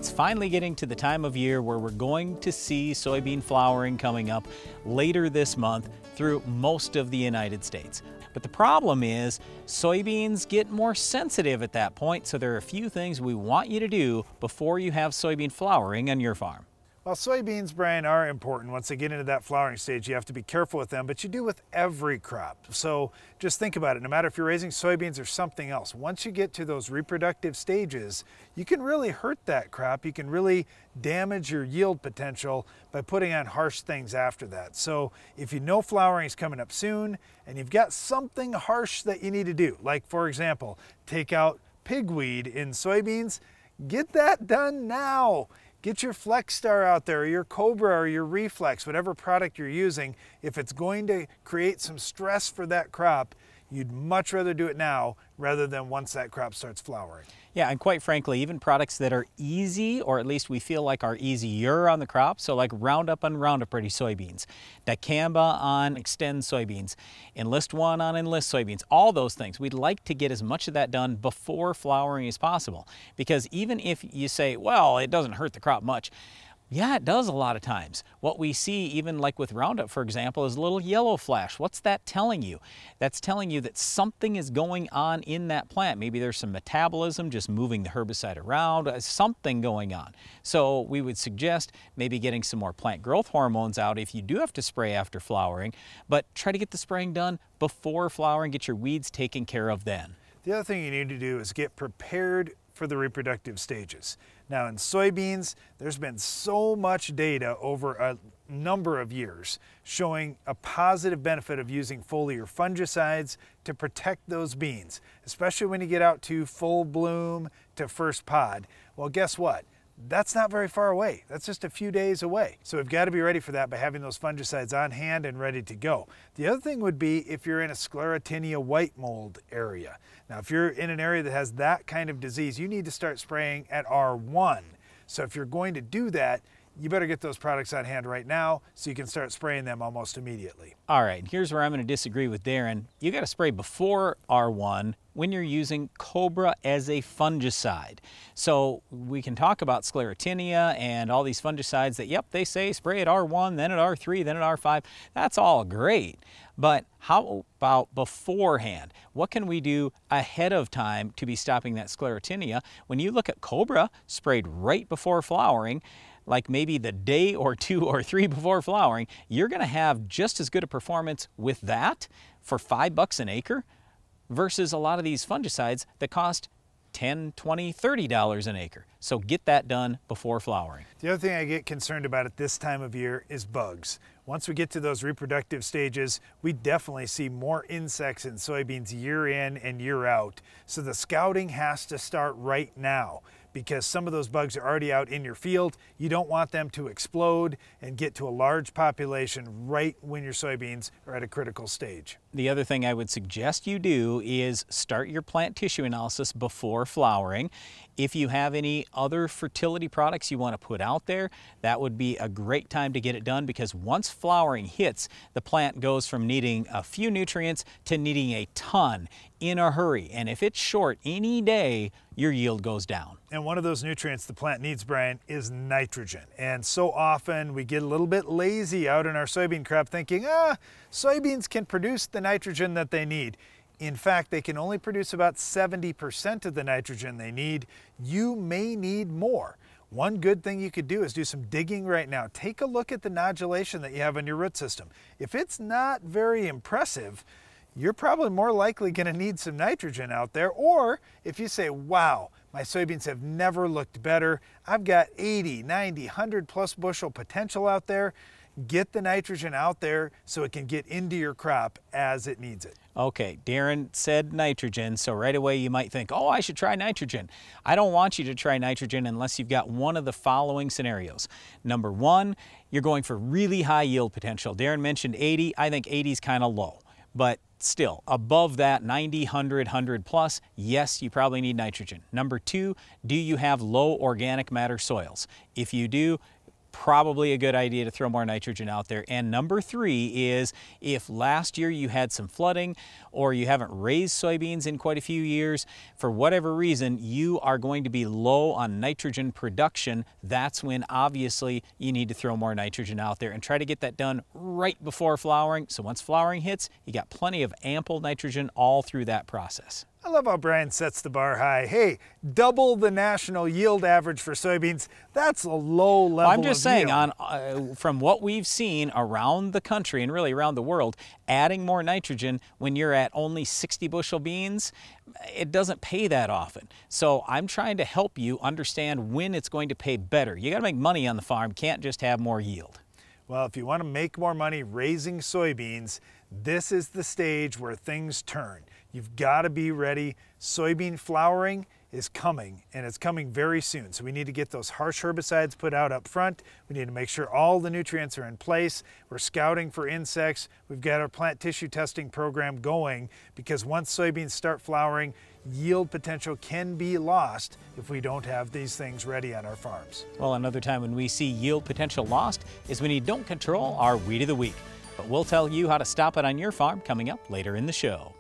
it's finally getting to the time of year where we're going to see soybean flowering coming up later this month through most of the United States. But the problem is soybeans get more sensitive at that point, so there are a few things we want you to do before you have soybean flowering on your farm. Well, soybeans, Brian, are important. Once they get into that flowering stage, you have to be careful with them, but you do with every crop. So just think about it. No matter if you're raising soybeans or something else, once you get to those reproductive stages, you can really hurt that crop. You can really damage your yield potential by putting on harsh things after that. So if you know flowering is coming up soon and you've got something harsh that you need to do, like for example, take out pigweed in soybeans, get that done now. Get your Flex Star out there, or your Cobra, or your Reflex, whatever product you're using. If it's going to create some stress for that crop, you'd much rather do it now rather than once that crop starts flowering. Yeah, and quite frankly, even products that are easy, or at least we feel like are easier on the crop, so like Roundup on Roundup Ready soybeans, Dicamba on Extend soybeans, Enlist One on Enlist soybeans, all those things. We'd like to get as much of that done before flowering as possible, because even if you say, well, it doesn't hurt the crop much, yeah, it does a lot of times. What we see, even like with Roundup, for example, is a little yellow flash. What's that telling you? That's telling you that something is going on in that plant. Maybe there's some metabolism, just moving the herbicide around, something going on. So we would suggest maybe getting some more plant growth hormones out if you do have to spray after flowering, but try to get the spraying done before flowering, get your weeds taken care of then. The other thing you need to do is get prepared for the reproductive stages. Now in soybeans, there's been so much data over a number of years showing a positive benefit of using foliar fungicides to protect those beans, especially when you get out to full bloom to first pod. Well, guess what? That's not very far away. That's just a few days away. So we've got to be ready for that by having those fungicides on hand and ready to go. The other thing would be if you're in a Sclerotinia white mold area. Now, if you're in an area that has that kind of disease, you need to start spraying at R1. So if you're going to do that, you better get those products on hand right now so you can start spraying them almost immediately. All right, here's where I'm going to disagree with Darren. You got to spray before R1 when you're using Cobra as a fungicide. So we can talk about Sclerotinia and all these fungicides that, yep, they say spray at R1, then at R3, then at R5. That's all great. But how about beforehand? What can we do ahead of time to be stopping that Sclerotinia? When you look at Cobra sprayed right before flowering, like maybe the day or 2 or 3 before flowering, you're gonna have just as good a performance with that for $5 an acre versus a lot of these fungicides that cost $10, $20, $30 an acre. So get that done before flowering. The other thing I get concerned about at this time of year is bugs. Once we get to those reproductive stages, we definitely see more insects in soybeans year in and year out. So the scouting has to start right now, because some of those bugs are already out in your field. You don't want them to explode and get to a large population right when your soybeans are at a critical stage. The other thing I would suggest you do is start your plant tissue analysis before flowering. If you have any other fertility products you want to put out there, that would be a great time to get it done, because once flowering hits, the plant goes from needing a few nutrients to needing a ton in a hurry. And if it's short any day, your yield goes down. And one of those nutrients the plant needs, Brian, is nitrogen. And so often we get a little bit lazy out in our soybean crop thinking, soybeans can produce the nitrogen that they need. In fact, they can only produce about 70% of the nitrogen they need. You may need more. One good thing you could do is do some digging right now. Take a look at the nodulation that you have in your root system. If it's not very impressive, you're probably more likely going to need some nitrogen out there. Or if you say, wow, my soybeans have never looked better, I've got 80, 90, 100 plus bushel potential out there, get the nitrogen out there so it can get into your crop as it needs it. Okay, Darren said nitrogen, so right away you might think, oh, I should try nitrogen. I don't want you to try nitrogen unless you've got one of the following scenarios. Number one, you're going for really high yield potential. Darren mentioned 80. I think 80 is kind of low, but still above that 90, 100, 100 plus, yes, you probably need nitrogen. Number two, do you have low organic matter soils? If you do, probably a good idea to throw more nitrogen out there. And number 3 is if last year you had some flooding or you haven't raised soybeans in quite a few years, for whatever reason, you are going to be low on nitrogen production. That's when obviously you need to throw more nitrogen out there and try to get that done right before flowering. So once flowering hits, you got plenty of ample nitrogen all through that process. I love how Brian sets the bar high. Hey, double the national yield average for soybeans. That's a low level well, I'm just saying, yield. From what we've seen around the country and really around the world, adding more nitrogen when you're at only 60 bushel beans, it doesn't pay that often. So I'm trying to help you understand when it's going to pay better. You got to make money on the farm, can't just have more yield. Well, if you want to make more money raising soybeans, this is the stage where things turn. You've got to be ready. Soybean flowering is coming, and it's coming very soon. So we need to get those harsh herbicides put out up front. We need to make sure all the nutrients are in place. We're scouting for insects. We've got our plant tissue testing program going, because once soybeans start flowering, yield potential can be lost if we don't have these things ready on our farms. Well, another time when we see yield potential lost is when you don't control our weed of the week. But we'll tell you how to stop it on your farm coming up later in the show.